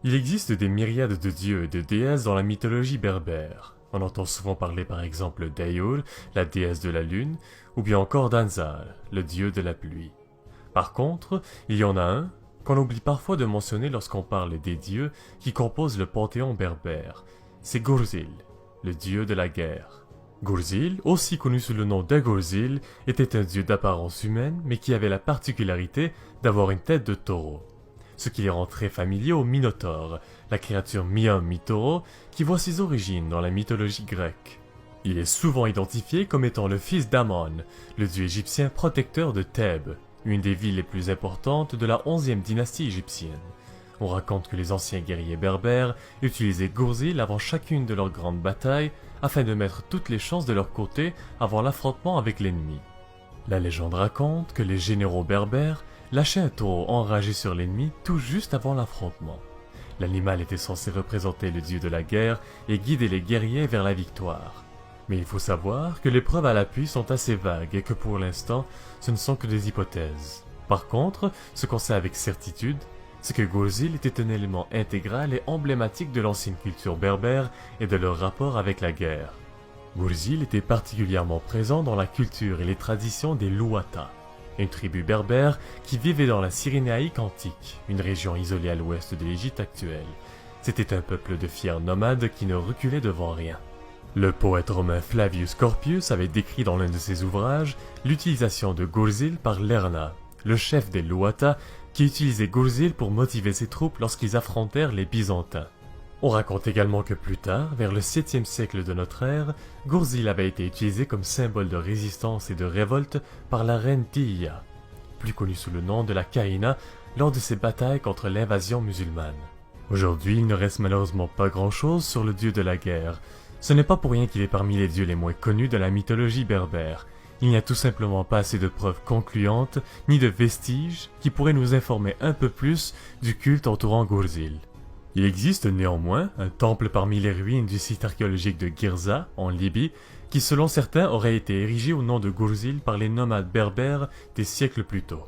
Il existe des myriades de dieux et de déesses dans la mythologie berbère. On entend souvent parler par exemple d'Ayour, la déesse de la lune, ou bien encore d'Anzar, le dieu de la pluie. Par contre, il y en a un qu'on oublie parfois de mentionner lorsqu'on parle des dieux qui composent le panthéon berbère. C'est Gurzil, le dieu de la guerre. Gurzil, aussi connu sous le nom d'Agurzil, était un dieu d'apparence humaine mais qui avait la particularité d'avoir une tête de taureau. Ce qui les rend très familiers au Minotaure, la créature mi-homme mi-taureau qui voit ses origines dans la mythologie grecque. Il est souvent identifié comme étant le fils d'Amon, le dieu égyptien protecteur de Thèbes, une des villes les plus importantes de la 11e dynastie égyptienne. On raconte que les anciens guerriers berbères utilisaient Gurzil avant chacune de leurs grandes batailles afin de mettre toutes les chances de leur côté avant l'affrontement avec l'ennemi. La légende raconte que les généraux berbères lâchaient un taureau enragé sur l'ennemi tout juste avant l'affrontement. L'animal était censé représenter le dieu de la guerre et guider les guerriers vers la victoire. Mais il faut savoir que les preuves à l'appui sont assez vagues et que pour l'instant, ce ne sont que des hypothèses. Par contre, ce qu'on sait avec certitude, c'est que Gurzil était un élément intégral et emblématique de l'ancienne culture berbère et de leur rapport avec la guerre. Gurzil était particulièrement présent dans la culture et les traditions des Luata, une tribu berbère qui vivait dans la Cyrénaïque antique, une région isolée à l'ouest de l'Égypte actuelle. C'était un peuple de fiers nomades qui ne reculait devant rien. Le poète romain Flavius Corpius avait décrit dans l'un de ses ouvrages l'utilisation de Gurzil par Lerna, le chef des Luata, qui utilisait Gurzil pour motiver ses troupes lorsqu'ils affrontèrent les Byzantins. On raconte également que plus tard, vers le 7e siècle de notre ère, Gurzil avait été utilisé comme symbole de résistance et de révolte par la reine Tiya, plus connue sous le nom de la Kahina, lors de ses batailles contre l'invasion musulmane. Aujourd'hui, il ne reste malheureusement pas grand-chose sur le dieu de la guerre. Ce n'est pas pour rien qu'il est parmi les dieux les moins connus de la mythologie berbère. Il n'y a tout simplement pas assez de preuves concluantes, ni de vestiges, qui pourraient nous informer un peu plus du culte entourant Gurzil. Il existe néanmoins un temple parmi les ruines du site archéologique de Girza, en Libye, qui selon certains aurait été érigé au nom de Gurzil par les nomades berbères des siècles plus tôt.